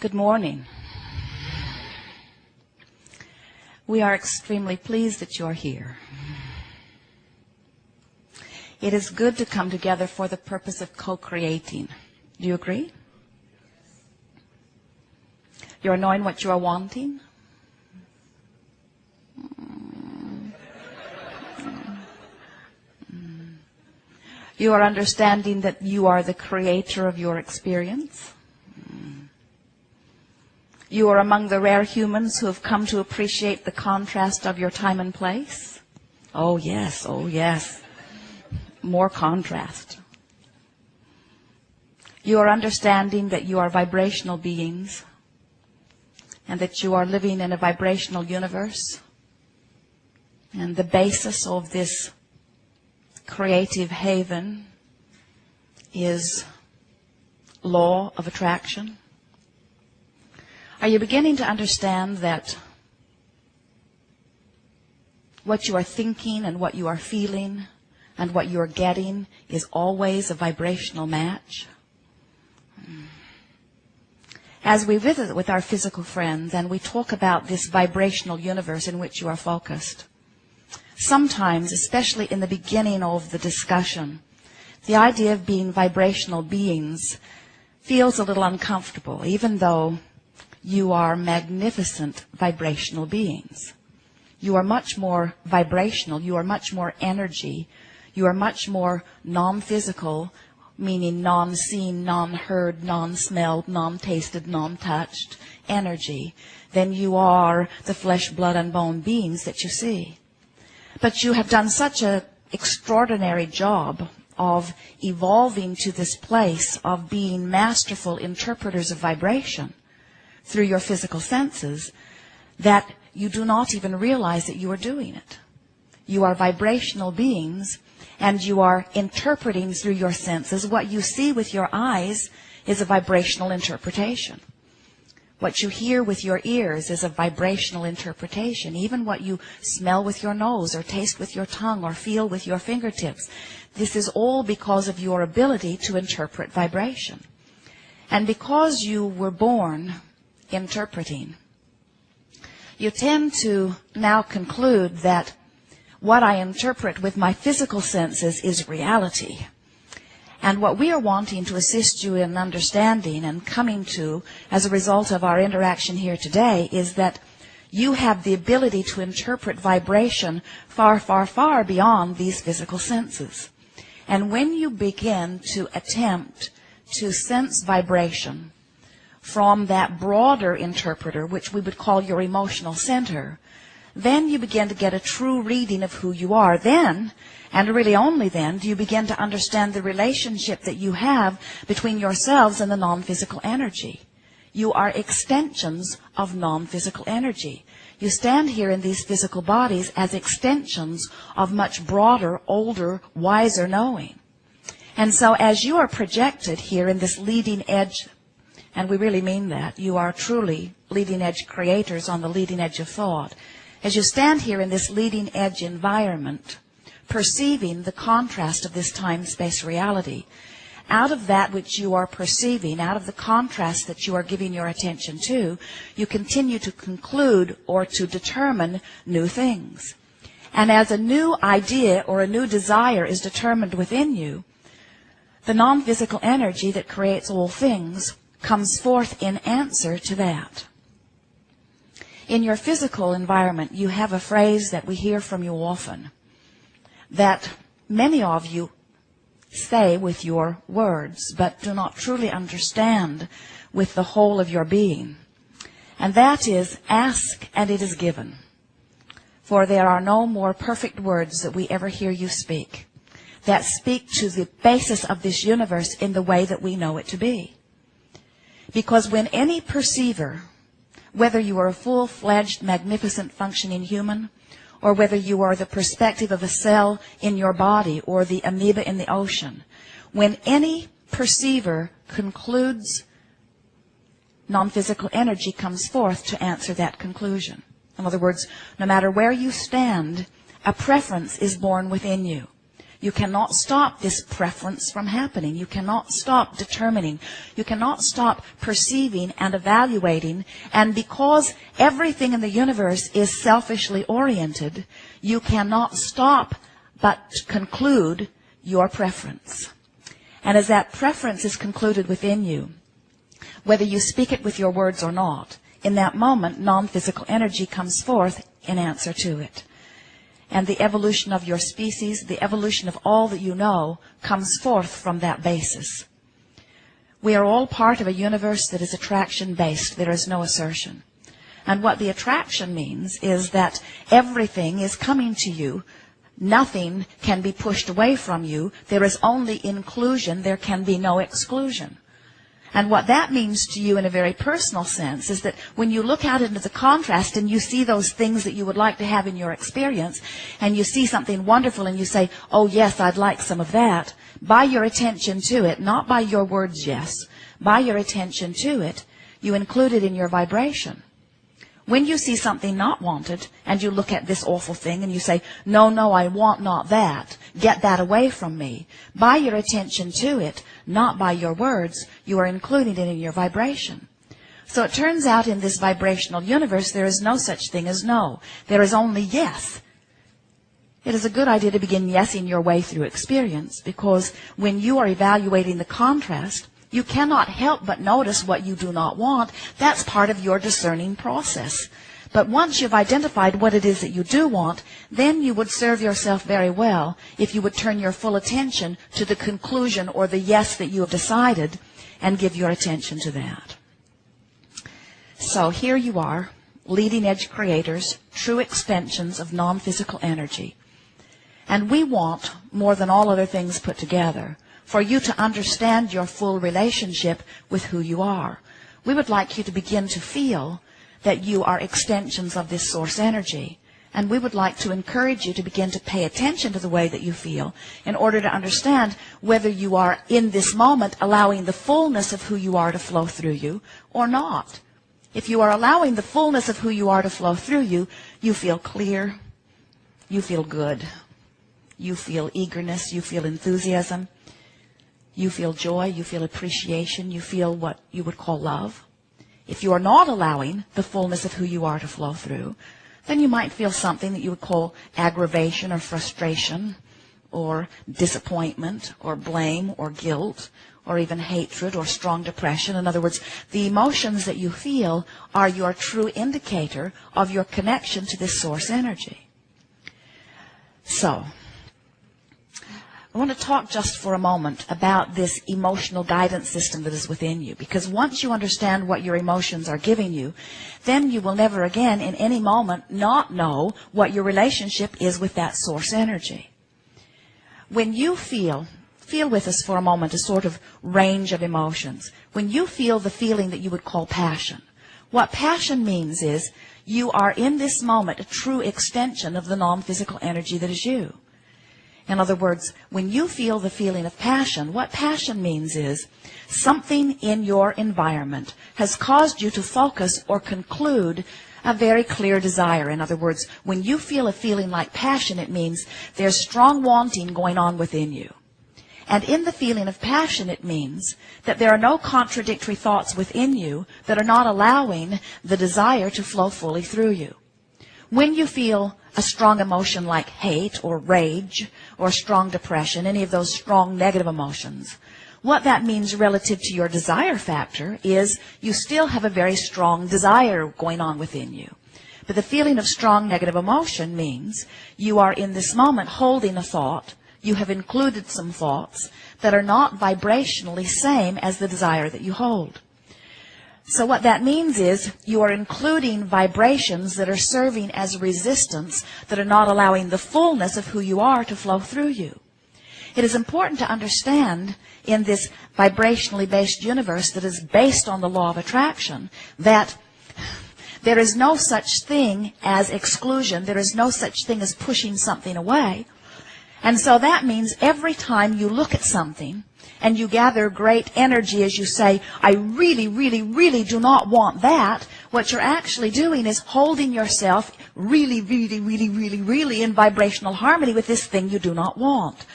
Good morning. We are extremely pleased that you're here. It is good to come together for the purpose of co-creating. Do you agree? You're knowing what you are wanting? You are understanding that you are the creator of your experience? You are among the rare humans who have come to appreciate the contrast of your time and place? Oh yes, oh yes. More contrast. You are understanding that you are vibrational beings and that you are living in a vibrational universe. And the basis of this creative haven is law of attraction. Are you beginning to understand that what you are thinking and what you are feeling and what you are getting is always a vibrational match? As we visit with our physical friends and we talk about this vibrational universe in which you are focused, sometimes, especially in the beginning of the discussion, the idea of being vibrational beings feels a little uncomfortable, even though you are magnificent vibrational beings. You are much more vibrational. You are much more energy. You are much more non-physical, meaning non-seen, non-heard, non-smelled, non-tasted, non-touched energy than you are the flesh, blood, and bone beings that you see. But you have done such an extraordinary job of evolving to this place of being masterful interpreters of vibration through your physical senses that you do not even realize that you are doing it. You are vibrational beings and you are interpreting through your senses. What you see with your eyes is a vibrational interpretation. What you hear with your ears is a vibrational interpretation. Even what you smell with your nose or taste with your tongue or feel with your fingertips. This is all because of your ability to interpret vibration. And because you were born interpreting, you tend to now conclude that what I interpret with my physical senses is reality. And what we are wanting to assist you in understanding and coming to as a result of our interaction here today is that you have the ability to interpret vibration far, far, far beyond these physical senses. And when you begin to attempt to sense vibration from that broader interpreter, which we would call your emotional center, then you begin to get a true reading of who you are. Then, and really only then, do you begin to understand the relationship that you have between yourselves and the non-physical energy. You are extensions of non-physical energy. You stand here in these physical bodies as extensions of much broader, older, wiser knowing. And so as you are projected here in this leading edge, and we really mean that, you are truly leading edge creators on the leading edge of thought. As you stand here in this leading edge environment, perceiving the contrast of this time-space reality, out of that which you are perceiving, out of the contrast that you are giving your attention to, you continue to conclude or to determine new things. And as a new idea or a new desire is determined within you, the non-physical energy that creates all things comes forth in answer to that. In your physical environment, you have a phrase that we hear from you often, that many of you say with your words, but do not truly understand with the whole of your being. And that is, ask and it is given. For there are no more perfect words that we ever hear you speak that speak to the basis of this universe in the way that we know it to be. Because when any perceiver, whether you are a full-fledged, magnificent, functioning human, or whether you are the perspective of a cell in your body or the amoeba in the ocean, when any perceiver concludes, non-physical energy comes forth to answer that conclusion. In other words, no matter where you stand, a preference is born within you. You cannot stop this preference from happening. You cannot stop determining. You cannot stop perceiving and evaluating. And because everything in the universe is selfishly oriented, you cannot stop but conclude your preference. And as that preference is concluded within you, whether you speak it with your words or not, in that moment, non-physical energy comes forth in answer to it. And the evolution of your species, the evolution of all that you know, comes forth from that basis. We are all part of a universe that is attraction-based. There is no assertion. And what the attraction means is that everything is coming to you. Nothing can be pushed away from you. There is only inclusion. There can be no exclusion. And what that means to you in a very personal sense is that when you look out into the contrast and you see those things that you would like to have in your experience, and you see something wonderful and you say, oh yes, I'd like some of that, by your attention to it, not by your words yes, by your attention to it, you include it in your vibration. When you see something not wanted and you look at this awful thing and you say, no, no, I want not that. Get that away from me. By your attention to it, not by your words, you are including it in your vibration. So it turns out in this vibrational universe, there is no such thing as no. There is only yes. It is a good idea to begin yesing your way through experience, because when you are evaluating the contrast, you cannot help but notice what you do not want. That's part of your discerning process. But once you've identified what it is that you do want, then you would serve yourself very well if you would turn your full attention to the conclusion or the yes that you have decided and give your attention to that. So here you are, leading edge creators, true extensions of non-physical energy. And we want, more than all other things put together, for you to understand your full relationship with who you are. We would like you to begin to feel that you are extensions of this source energy. And we would like to encourage you to begin to pay attention to the way that you feel in order to understand whether you are in this moment allowing the fullness of who you are to flow through you or not. If you are allowing the fullness of who you are to flow through you, you feel clear, you feel good, you feel eagerness, you feel enthusiasm, you feel joy, you feel appreciation, you feel what you would call love. If you are not allowing the fullness of who you are to flow through, then you might feel something that you would call aggravation or frustration or disappointment or blame or guilt or even hatred or strong depression. In other words, the emotions that you feel are your true indicator of your connection to this source energy. So, I want to talk just for a moment about this emotional guidance system that is within you. Because once you understand what your emotions are giving you, then you will never again in any moment not know what your relationship is with that source energy. When you feel with us for a moment a sort of range of emotions. When you feel the feeling that you would call passion, what passion means is you are in this moment a true extension of the non-physical energy that is you. In other words, when you feel the feeling of passion, what passion means is something in your environment has caused you to focus or conclude a very clear desire. In other words, when you feel a feeling like passion, it means there's strong wanting going on within you. And in the feeling of passion, it means that there are no contradictory thoughts within you that are not allowing the desire to flow fully through you. When you feel a strong emotion like hate or rage or strong depression, any of those strong negative emotions, what that means relative to your desire factor is you still have a very strong desire going on within you. But the feeling of strong negative emotion means you are in this moment holding a thought. You have included some thoughts that are not vibrationally same as the desire that you hold. So what that means is you are including vibrations that are serving as resistance, that are not allowing the fullness of who you are to flow through you. It is important to understand in this vibrationally based universe that is based on the law of attraction that there is no such thing as exclusion. There is no such thing as pushing something away. And so that means every time you look at something and you gather great energy as you say, I really, really, really do not want that, what you're actually doing is holding yourself really in vibrational harmony with this thing you do not want.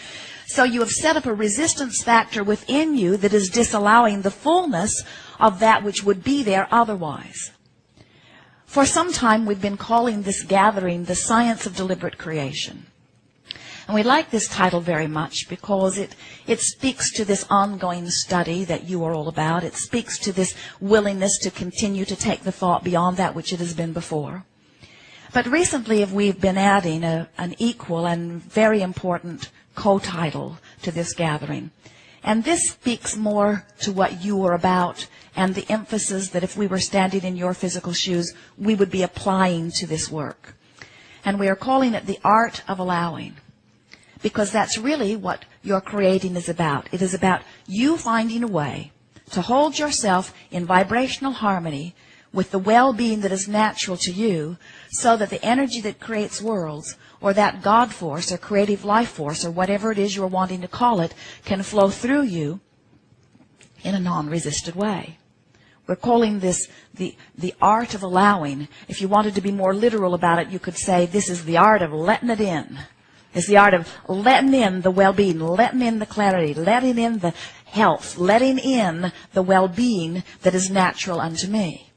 So you have set up a resistance factor within you that is disallowing the fullness of that which would be there otherwise. For some time we've been calling this gathering the Science of Deliberate Creation. And we like this title very much because it speaks to this ongoing study that you are all about. It speaks to this willingness to continue to take the thought beyond that which it has been before. But recently we've been adding an equal and very important co-title to this gathering. And this speaks more to what you are about and the emphasis that if we were standing in your physical shoes, we would be applying to this work. And we are calling it the art of allowing. Because that's really what your creating is about. It is about you finding a way to hold yourself in vibrational harmony with the well-being that is natural to you, so that the energy that creates worlds, or that God force, or creative life force, or whatever it is you're wanting to call it, can flow through you in a non-resisted way. We're calling this the art of allowing. If you wanted to be more literal about it, you could say this is the art of letting it in. It's the art of letting in the well-being, letting in the clarity, letting in the health, letting in the well-being that is natural unto me.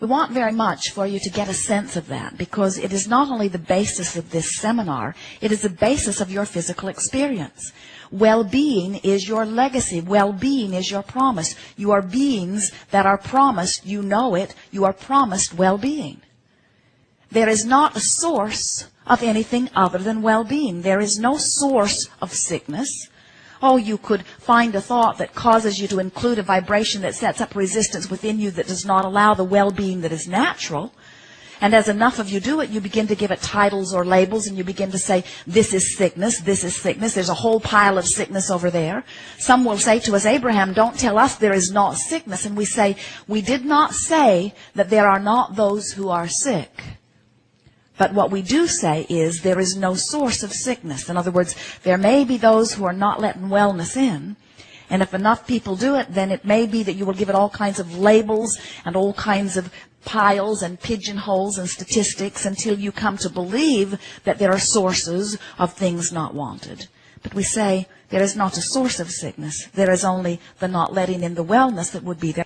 We want very much for you to get a sense of that, because it is not only the basis of this seminar, it is the basis of your physical experience. Well-being is your legacy. Well-being is your promise. You are beings that are promised, you know it, you are promised well-being. There is not a source of anything other than well-being. There is no source of sickness. Oh, you could find a thought that causes you to include a vibration that sets up resistance within you that does not allow the well-being that is natural. And as enough of you do it, you begin to give it titles or labels, and you begin to say, this is sickness, there's a whole pile of sickness over there. Some will say to us, Abraham, don't tell us there is not sickness. And we say, we did not say that there are not those who are sick. But what we do say is there is no source of sickness. In other words, there may be those who are not letting wellness in. And if enough people do it, then it may be that you will give it all kinds of labels and all kinds of piles and pigeonholes and statistics until you come to believe that there are sources of things not wanted. But we say there is not a source of sickness. There is only the not letting in the wellness that would be there.